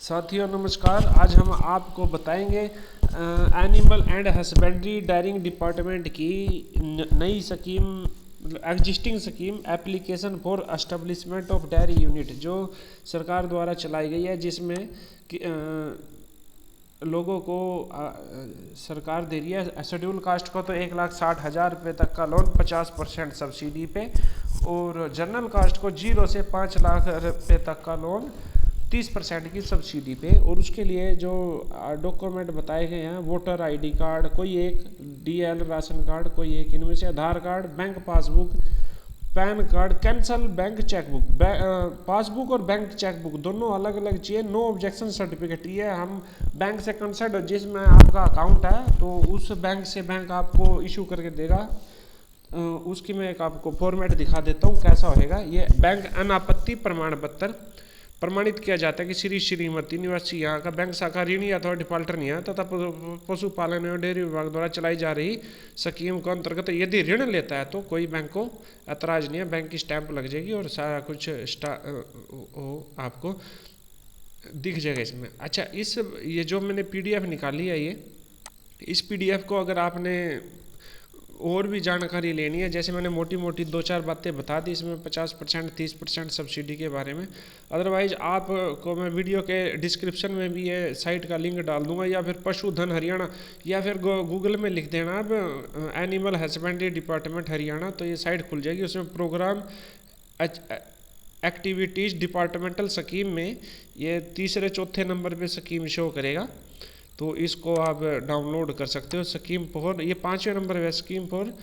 साथियों नमस्कार। आज हम आपको बताएंगे animal and husbandry dairying department की नई scheme, existing scheme application for establishment of dairy unit जो सरकार द्वारा चलाई गई है, जिसमें लोगों को सरकार दे रही है। शेड्यूल कास्ट को तो 1,60,000 रुपये तक का लोन 50% सब्सिडी पे, और जनरल कास्ट को 0 से 5 लाख रुपये तक का लोन 30% की सब्सिडी पे। और उसके लिए जो डॉक्यूमेंट बताए गए हैं, वोटर आईडी कार्ड, कोई एक डीएल राशन कार्ड, कोई एक इनमें से Aadhaar card, bank passbook, PAN card, cancel bank chequebook. Passbook और बैंक चेकबुक दोनों अलग अलग चाहिए। नो ऑब्जेक्शन सर्टिफिकेट, ये हम बैंक से कंसल्ट, जिसमें आपका अकाउंट है तो उस बैंक से बैंक आपको इशू करके देगा। उसकी मैं एक आपको फॉर्मेट दिखा देता हूँ कैसा होएगा। ये बैंक अनापत्ति प्रमाण पत्र प्रमाणित किया जाता है कि श्री श्रीमती निवासी यहाँ का बैंक शाखा ऋणी अथवा डिफॉल्टर नहीं है तथा पशुपालन एवं डेयरी विभाग द्वारा चलाई जा रही स्कीम के अंतर्गत यदि ऋण लेता है तो कोई बैंक को ऐतराज नहीं है, बैंक की स्टैंप लग जाएगी और सारा कुछ आपको दिख जाएगा इसमें। अच्छा, ये जो मैंने पीडीएफ निकाली है, इस पीडीएफ को अगर आपने और भी जानकारी लेनी है, जैसे मैंने मोटी मोटी 2-4 बातें बता दी इसमें 50% 30% सब्सिडी के बारे में। अदरवाइज आपको मैं वीडियो के डिस्क्रिप्शन में भी ये साइट का लिंक डाल दूंगा, या फिर पशुधन हरियाणा, या फिर गूगल में लिख देना आप एनिमल हस्बेंड्री डिपार्टमेंट हरियाणा, तो ये साइट खुल जाएगी। उसमें प्रोग्राम एक्टिविटीज़ डिपार्टमेंटल स्कीम में ये 3-4 नंबर पे स्कीम शो करेगा, तो इसको आप डाउनलोड कर सकते हो। स्कीम फॉर, ये 5वें नंबर है, scheme for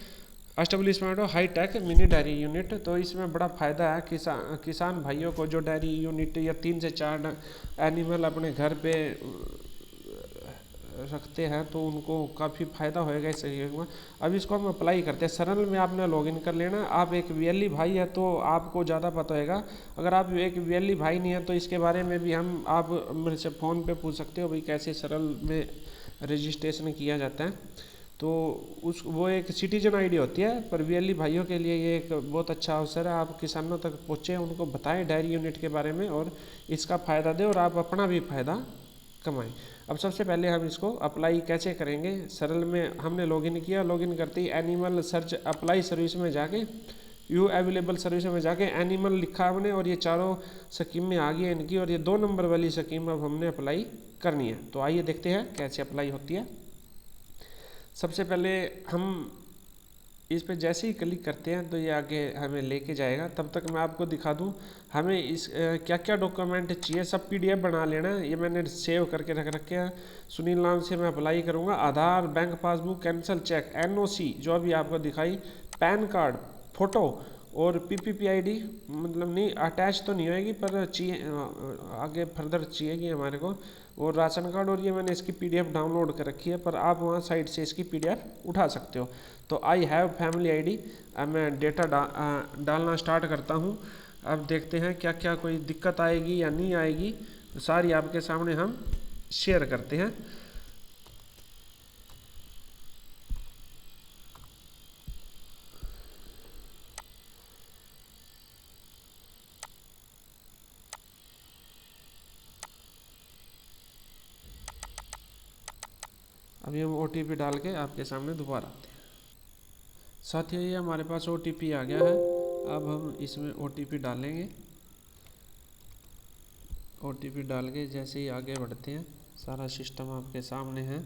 establishment of high tech mini dairy unit. तो इसमें बड़ा फ़ायदा है किसान भाइयों को जो डेयरी यूनिट या 3 से 4 एनिमल अपने घर पे रखते हैं, तो उनको काफ़ी फ़ायदा होएगा इस में। अब इसको हम अप्लाई करते हैं। सरल में आपने लॉगिन कर लेना। आप एक वीएलई भाई है तो आपको ज़्यादा पता होएगा। अगर आप एक वीएलई भाई नहीं है तो इसके बारे में भी आप मेरे से फ़ोन पे पूछ सकते हो भाई कैसे सरल में रजिस्ट्रेशन किया जाता है। तो वो एक सिटीजन आईडी होती है, पर वीएलई भाइयों के लिए ये एक बहुत अच्छा अवसर है। आप किसानों तक पहुँचे, उनको बताएं डेयरी यूनिट के बारे में और इसका फ़ायदा दें और आप अपना भी फ़ायदा कमाएं। अब सबसे पहले हम इसको अप्लाई कैसे करेंगे। सरल में हमने लॉगिन किया, लॉगिन करते ही एनिमल सर्च अप्लाई सर्विस में जाके व्यू अवेलेबल सर्विस में जाके एनिमल लिखा हमने, और ये चारों स्कीम में आ गई है इनकी, और ये 2 नंबर वाली स्कीम अब हमने अप्लाई करनी है। तो आइए देखते हैं कैसे अप्लाई होती है। सबसे पहले हम इस पर जैसे ही क्लिक करते हैं तो ये आगे हमें लेके जाएगा। तब तक मैं आपको दिखा दूं हमें इस क्या क्या डॉक्यूमेंट चाहिए। सब पीडीएफ बना लेना है, ये मैंने सेव करके रख रखे हैं। सुनील नाम से मैं अप्लाई करूंगा। Aadhaar, bank passbook, cancel cheque, NOC जो अभी आपको दिखाई, पैन कार्ड, फोटो और पीपीपीआईडी, मतलब नहीं अटैच तो नहीं होएगी पर चाहिए, आगे फर्दर चाहिएगी हमारे को, और राशन कार्ड। और ये मैंने इसकी पीडीएफ डाउनलोड कर रखी है, पर आप वहाँ साइट से इसकी पीडीएफ उठा सकते हो। तो आई हैव फैमिली आईडी, अब मैं डेटा डालना स्टार्ट करता हूँ। अब देखते हैं क्या क्या कोई दिक्कत आएगी या नहीं आएगी, तो सारी आपके सामने हम शेयर करते हैं। अभी हम ओटीपी डाल के आपके सामने दोबारा आते हैं। साथियों, ये हमारे पास ओटीपी आ गया है। अब हम इसमें ओटीपी डालेंगे। ओटीपी डाल के जैसे ही आगे बढ़ते हैं, सारा सिस्टम आपके सामने है।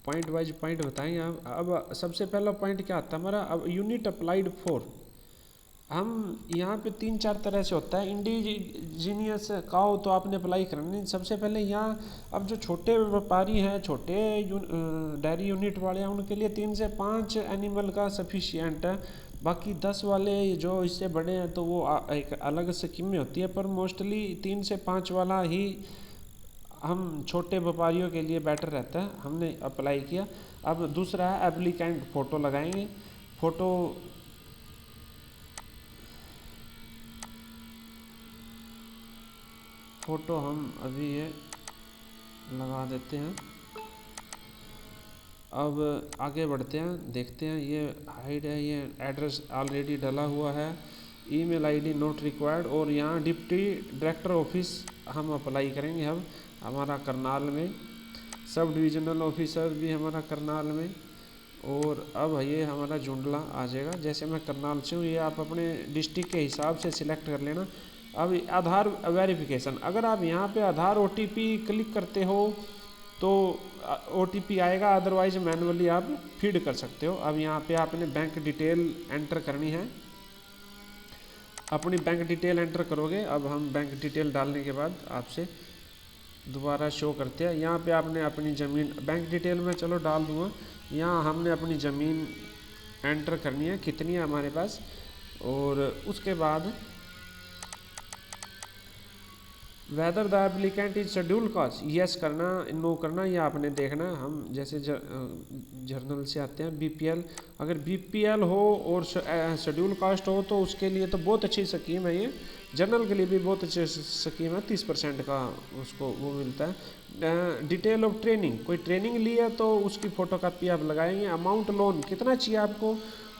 पॉइंट वाइज पॉइंट बताएंगे आप। अब सबसे पहला पॉइंट क्या आता है हमारा, अब यूनिट अप्लाइड फॉर। हम यहाँ पे 3-4 तरह से होता है। इंडिजीनियस काओ तो आपने अप्लाई करनी। सबसे पहले यहाँ अब जो छोटे व्यापारी हैं, छोटे डेयरी यूनिट वाले हैं, उनके लिए 3 से 5 एनिमल का सफिशिएंट है। बाकी 10 वाले जो इससे बड़े हैं तो वो एक अलग स्कीम में होती है, पर मोस्टली 3 से 5 वाला ही हम छोटे व्यापारियों के लिए बेटर रहता है। हमने अप्लाई किया। अब दूसरा है एप्लीकेंट फ़ोटो लगाएंगे। फ़ोटो हम अभी ये लगा देते हैं। अब आगे बढ़ते हैं, देखते हैं। ये हाइड है, ये एड्रेस ऑलरेडी डला हुआ है। ईमेल आईडी नॉट रिक्वायर्ड, और यहाँ डिप्टी डायरेक्टर ऑफिस हम अप्लाई करेंगे। अब हमारा करनाल में, सब डिविजनल ऑफिसर भी हमारा करनाल में, और अब ये हमारा जुंडला आ जाएगा। जैसे मैं करनाल से हूँ, ये आप अपने डिस्ट्रिक्ट के हिसाब से सिलेक्ट कर लेना। अब आधार वेरिफिकेशन, अगर आप यहाँ पे आधार OTP क्लिक करते हो तो OTP आएगा, अदरवाइज मैनुअली आप फीड कर सकते हो। अब यहाँ पे आपने बैंक डिटेल एंटर करनी है, अपनी बैंक डिटेल एंटर करोगे। अब हम बैंक डिटेल डालने के बाद आपसे दोबारा शो करते हैं। यहाँ पे आपने अपनी ज़मीन, बैंक डिटेल में चलो डाल दूँगा। यहाँ हमने अपनी ज़मीन एंटर करनी है, कितनी है हमारे पास, और उसके बाद whether the applicant is schedule caste, yes करना नो करना, ये आपने देखना। हम जैसे जर्नल से आते हैं BPL, अगर BPL हो और शेड्यूल कास्ट हो तो उसके लिए तो बहुत अच्छी स्कीम है ये। जनरल के लिए भी बहुत अच्छी स्कीम है, 30% का उसको वो मिलता है। डिटेल ऑफ ट्रेनिंग, कोई ट्रेनिंग ली है तो उसकी फ़ोटोकॉपी आप लगाएंगे। अमाउंट लोन कितना चाहिए आपको,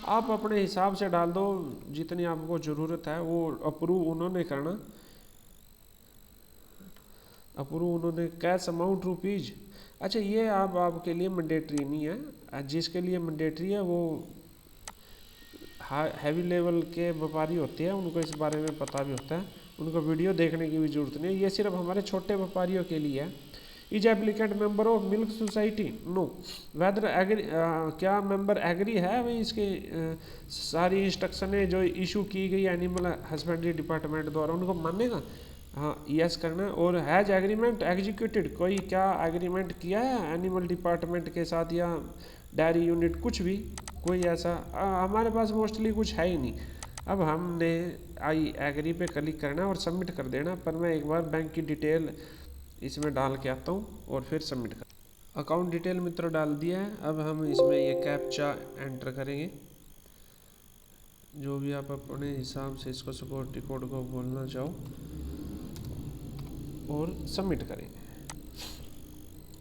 आप अपने हिसाब से डाल दो, जितनी आपको ज़रूरत है वो अप्रूव उन्होंने करना। अप्रूव उन्होंने, कैश अमाउंट रुपीज़, अच्छा ये आपके लिए मैंडेटरी नहीं है। जिसके लिए मैंडेटरी है वो हैवी लेवल के व्यापारी होते हैं, उनको इस बारे में पता भी होता है, उनको वीडियो देखने की भी ज़रूरत नहीं है। ये सिर्फ हमारे छोटे व्यापारियों के लिए है। Is applicant member of milk society, no. Whether agree, क्या मेंबर एग्री है भाई इसके सारी इंस्ट्रक्शनें जो इशू की गई एनिमल हस्बेंड्री डिपार्टमेंट द्वारा, उनको मानेगा। हाँ यस करना है। और हैज एग्रीमेंट एग्जीक्यूटेड, कोई क्या एग्रीमेंट किया है एनिमल डिपार्टमेंट के साथ या डेयरी यूनिट, कुछ भी कोई ऐसा हमारे पास मोस्टली कुछ है ही नहीं। अब हमने आई एग्री पे क्लिक करना और सबमिट कर देना। पर मैं एक बार बैंक की डिटेल इसमें डाल के आता हूँ और फिर सबमिट कर। अकाउंट डिटेल मित्रों डाल दिया है। अब हम इसमें ये कैप्चा एंटर करेंगे, जो भी आप अपने हिसाब से इसको सिक्योरिटी कोड को बोलना चाहो, और सबमिट करेंगे।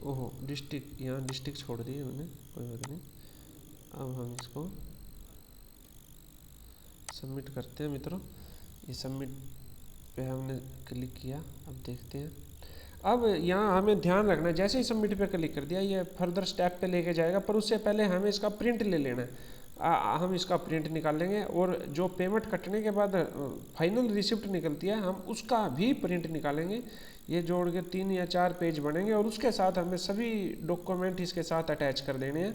ओहो डिस्ट्रिक्ट, यहाँ डिस्ट्रिक्ट छोड़ दिए मैंने, कोई बात नहीं। अब हम इसको सबमिट करते हैं मित्रों। ये सबमिट पे हमने क्लिक किया, अब देखते हैं। अब यहाँ हमें ध्यान रखना है, जैसे ही सबमिट पे क्लिक कर दिया ये फर्दर स्टेप पे लेके जाएगा, पर उससे पहले हमें इसका प्रिंट ले लेना है। हम इसका प्रिंट निकाल लेंगे, और जो पेमेंट कटने के बाद फाइनल रिसिप्ट निकलती है हम उसका भी प्रिंट निकालेंगे। ये जोड़ के 3 या 4 पेज बनेंगे, और उसके साथ हमें सभी डॉक्यूमेंट इसके साथ अटैच कर देने हैं।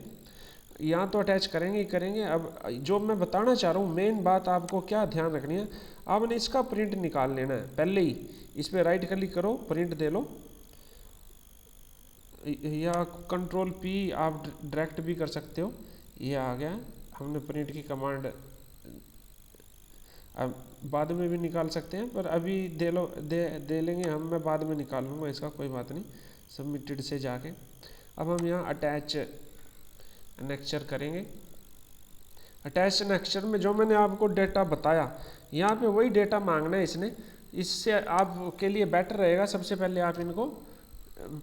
यहाँ तो अटैच करेंगे ही करेंगे। अब जो मैं बताना चाह रहा हूँ मेन बात आपको क्या ध्यान रखनी है, आपने इसका प्रिंट निकाल लेना है पहले ही। इस पर राइट क्लिक करो, प्रिंट दे लो, या Ctrl+P आप डायरेक्ट भी कर सकते हो। ये आ गया, हमने प्रिंट की कमांड अब बाद में भी निकाल सकते हैं, पर अभी दे लेंगे हम, मैं बाद में निकाल लूँगा इसका, कोई बात नहीं। सबमिटेड से जाके अब हम यहाँ अटैच एनेक्चर करेंगे। अटैच एनेक्चर में जो मैंने आपको डेटा बताया, यहाँ पे वही डेटा मांगना है इसने। इससे आपके लिए बेटर रहेगा, सबसे पहले आप इनको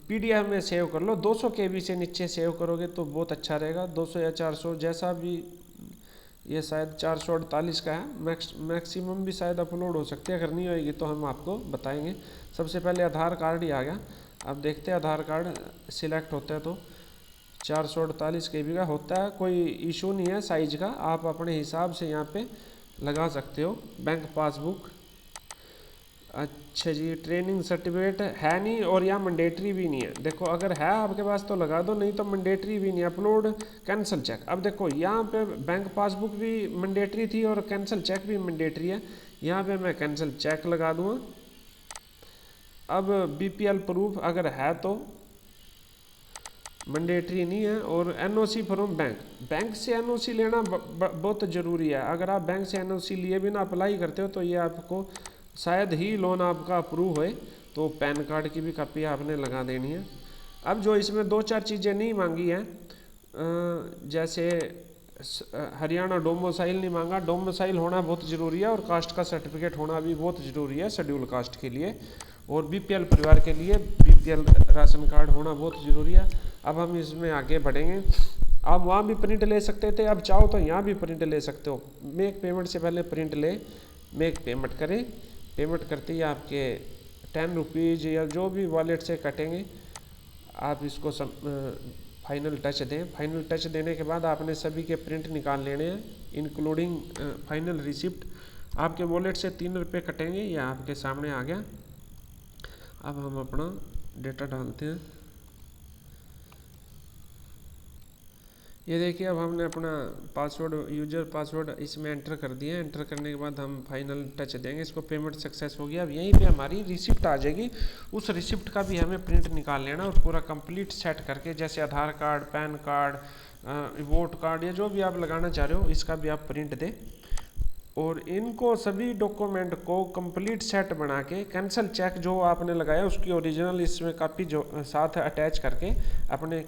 PDF में सेव कर लो। 200 KB से नीचे सेव करोगे तो बहुत अच्छा रहेगा, 200 या 400 जैसा भी। ये शायद 448 का है, मैक्सिमम भी शायद अपलोड हो सकते हैं, अगर नहीं होएगी तो हम आपको बताएंगे। सबसे पहले आधार कार्ड ही आ गया। अब देखते हैं आधार कार्ड सिलेक्ट होता है तो 448 KB का होता है, कोई इशू नहीं है साइज का, आप अपने हिसाब से यहाँ पे लगा सकते हो। बैंक पासबुक, अच्छा जी, ट्रेनिंग सर्टिफिकेट है नहीं, और यहाँ मैंडेटरी भी नहीं है। देखो अगर है आपके पास तो लगा दो, नहीं तो मैंडेटरी भी नहीं। अपलोड कैंसिल चेक, अब देखो यहाँ पे बैंक पासबुक भी मैंडेटरी थी और कैंसिल चेक भी मैंडेटरी है। यहाँ पे मैं कैंसिल चेक लगा दूँगा। अब BPL प्रूफ अगर है तो मैंडेटरी नहीं है, और NOC फ्रॉम बैंक, बैंक से NOC लेना बहुत ज़रूरी है। अगर आप बैंक से NOC लिए बिना अप्लाई करते हो तो ये आपको शायद ही लोन आपका अप्रूव होए, तो पैन कार्ड की भी कॉपी आपने लगा देनी है। अब जो इसमें 2-4 चीज़ें नहीं मांगी हैं, जैसे हरियाणा डोमिसाइल नहीं मांगा, डोमिसाइल होना बहुत ज़रूरी है, और कास्ट का सर्टिफिकेट होना भी बहुत ज़रूरी है शेड्यूल कास्ट के लिए, और BPL परिवार के लिए BPL राशन कार्ड होना बहुत ज़रूरी है। अब हम इसमें आगे बढ़ेंगे। आप वहाँ भी प्रिंट ले सकते थे, अब चाहो तो यहाँ भी प्रिंट ले सकते हो। मेक पेमेंट से पहले प्रिंट ले, मेक पेमेंट करें, पेमेंट करते ही आपके 10 रुपीज़ या जो भी वॉलेट से कटेंगे आप इसको फाइनल टच दें। फाइनल टच देने के बाद आपने सभी के प्रिंट निकाल लेने हैं, इंक्लूडिंग फाइनल रिसिप्ट। आपके वॉलेट से 3 रुपये कटेंगे, ये आपके सामने आ गया। अब हम अपना डेटा डालते हैं। ये देखिए अब हमने अपना पासवर्ड, यूजर पासवर्ड इसमें एंटर कर दिया। एंटर करने के बाद हम फाइनल टच देंगे, इसको पेमेंट सक्सेस हो गया। अब यहीं पे हमारी रिसिप्ट आ जाएगी। उस रिसिप्ट का भी हमें प्रिंट निकाल लेना और पूरा कंप्लीट सेट करके, जैसे Aadhaar card, PAN card, vote card या जो भी आप लगाना चाह रहे हो, इसका भी आप प्रिंट दें। और इनको सभी डॉक्यूमेंट को कंप्लीट सेट बना के कैंसिल चेक जो आपने लगाया उसकी ओरिजिनल इसमें कापी जो साथ अटैच करके अपने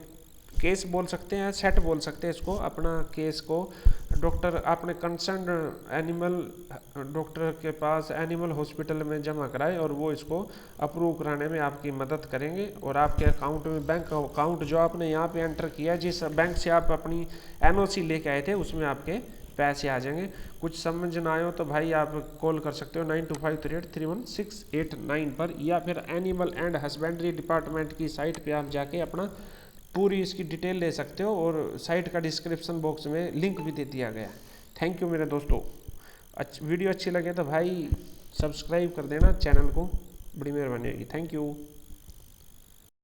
केस बोल सकते हैं, सेट बोल सकते हैं इसको, अपना केस को डॉक्टर आपने कंसर्न एनिमल डॉक्टर के पास एनिमल हॉस्पिटल में जमा कराए और वो इसको अप्रूव कराने में आपकी मदद करेंगे। और आपके अकाउंट में बैंक अकाउंट जो आपने यहाँ पे एंटर किया, जिस बैंक से आप अपनी एनओसी लेके आए थे, उसमें आपके पैसे आ जाएंगे। कुछ समझ ना आए हो तो भाई आप कॉल कर सकते हो 9253831689 पर, या फिर एनिमल एंड हस्बेंड्री डिपार्टमेंट की साइट पे आप जाके अपना पूरी इसकी डिटेल ले सकते हो, और साइट का डिस्क्रिप्शन बॉक्स में लिंक भी दे दिया गया है। थैंक यू मेरे दोस्तों। वीडियो अच्छी लगे तो भाई सब्सक्राइब कर देना चैनल को, बड़ी मेहरबानी होगी। Thank you.